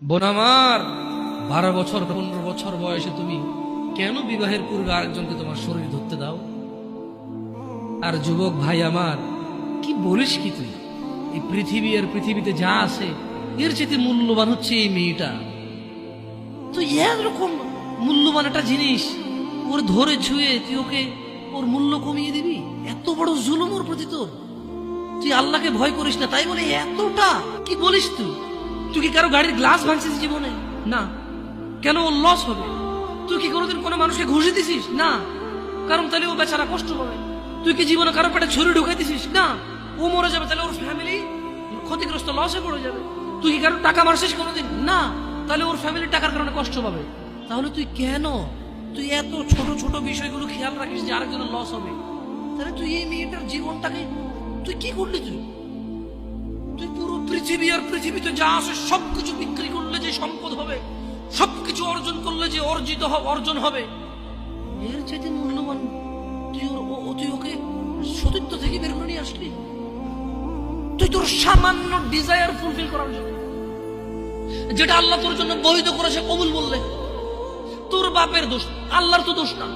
বোন আমার, 12 বছর 15 বছর বয়সে তুমি কেন বিবাহের পূর্বে আরেকজনকে তোমার শরীর ধরতে দাও? আর যুবক ভাই আমার, কি বলিস কি তুই? এই পৃথিবী আর পৃথিবীতে যা আছে এর চেয়ে মূল্যবান হচ্ছে এই মেয়েটা। তুই এরকম মূল্যবান একটা জিনিস ওর ধরে ছুঁয়ে তুই ওকে ওর মূল্য কমিয়ে দিবি? এত বড় জুলুম ওর প্রতি তোর। তুই আল্লাহকে ভয় করিস না তাই বলে এতটা? কি বলিস তুই? তুই কি কারো গাড়ির গ্লাস ভাঙছিস জীবনে? না। কেন ওর লস হবে? তুই কি কোনোদিন কোনো মানুষকে ঘুষি দিছিস? না। কারণ তাহলে ও বেচারা কষ্ট পাবে। তুই কি জীবনে কারো পেটে ছুরি ঢুকাই দিছিস? না। ও মরে যাবে, তাহলে ওর ফ্যামিলি ক্ষতিগ্রস্ত, লসে পড়ে যাবে। তুই কি কারো টাকা মারছিস কোনোদিন? না। তাহলে ওর ফ্যামিলি টাকার কারণে কষ্ট পাবে। তাহলে তুই কেন তুই এত ছোট ছোট বিষয়গুলো খেয়াল রাখিস যে আরেকজনের লস হবে? তাহলে তুই এই মেয়েটার জীবনটাকে তুই কি করলি? তুই পুরো পৃথিবী আর পৃথিবীতে যা আছে সবকিছু বিক্রি করলে যে সম্পদ হবে, সবকিছু অর্জন করলে যে অর্জন হবে, এর চাইতে মূল্যবান তুই ওকে সতীত্ব থেকে বের করে নিয়ে আসলি। তুই তোর সামান্য ডিজায়ার ফুলফিল করার জন্য, যেটা আল্লাহ তোর জন্য বৈধ করেছে, কবুল বললে তোর বাপের দোষ, আল্লাহর তো দোষ না।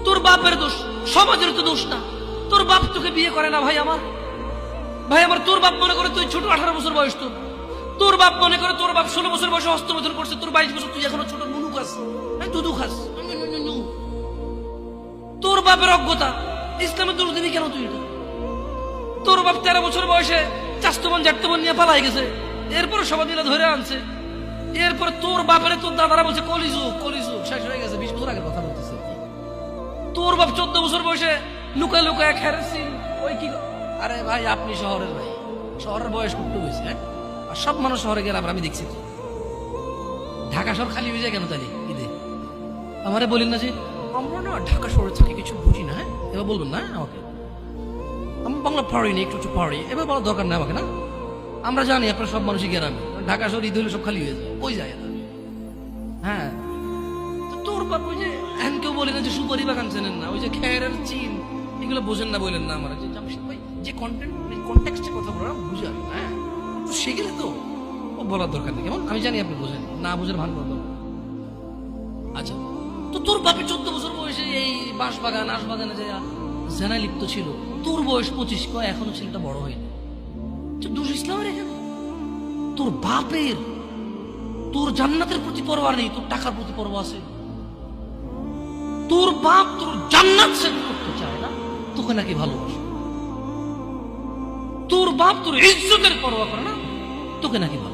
তোর বাপের দোষ, সমাজের তো দোষ না। তোর বাপ তোকে বিয়ে করে না ভাই আমার। তোর বাপ মনে করে তুই ছোট, 18 বছর বয়স তোর বাপ মনে করে তোর বাপ 16 বছর বয়সে হস্তমৈথুন করছে, তোর 22 বছর, তুই এখনো ছোট নুনু খাস, দুধু খাস। তোর বাপের অজ্ঞতা, ইসলামের দোষ দিবি কেন তুই? এটা তোর বাপ 13 বছর বয়সে চাস্তবন জাটতবন নিয়ে পালাই গেছে, এরপরে সবাই মিলে ধরে আনছে। এরপরে তোর বাপের তোর দাদারা বলছে কলিযুগ শেষ হয়ে গেছে। 20 বছর আগের কথা বলতেছে। তোর বাপ 14 বছর বয়সে লুকায় লুকায় খেরেছি ওই কি। আরে ভাই, আপনি শহরের ভাই, শহরের বয়স করতে হয়েছে। হ্যাঁ, আর সব মানুষ শহরে গেলে আমি দেখছি তো ঢাকা শহর খালি হয়ে যায় কেন? তাহলে ঈদে আমারে বলেন না যে আমরা না ঢাকা শহরে থেকে কিছু বুঝি না। হ্যাঁ, এবার বলবেন না আমাকে, আমি বাংলা পড়িনি, একটু পড়ি, এবার বলার দরকার নেই আমাকে। না, আমরা জানি আপনার সব মানুষই গ্রামে, ঢাকা শহর ঈদ হলে সব খালি হয়ে যায়, ওই যায় না। হ্যাঁ, তোর বাপ ওই যে কেউ বলে না যে সুপারি বাগান চেনেন না, ওই যে খেরের চিন, এগুলো বোঝেন না বললেন না আমার। যে জামশেদ ভাই যে কন্টেক্সটে কথা বলে বুঝে আসবে। হ্যাঁ, শিখলে তো ও বলার দরকার নেই। কেমন আমি জানি আপনি বোঝেন না, বুঝের ভান করবেন। আচ্ছা, তো তোর বাপে 14 বছর বয়সে এই বাঁশবাগান আশবাগানে যে জেনায় লিপ্ত ছিল, তোর বয়স 25, এখনো ছেলেটা বড় হয়নি। দোষ ইসলামের এখানে? তোর বাপের, তোর জান্নাতের প্রতি পরোয়া নেই, তোর টাকার প্রতি পরোয়া আছে। তোর বাপ তোর জান্নাত সেট করতে চায় না, তোকে নাকি ভালোবাসে। তোর বাপ তোর ইজ্জতের পরোয়া করে না, তোকে নাকি ভালো।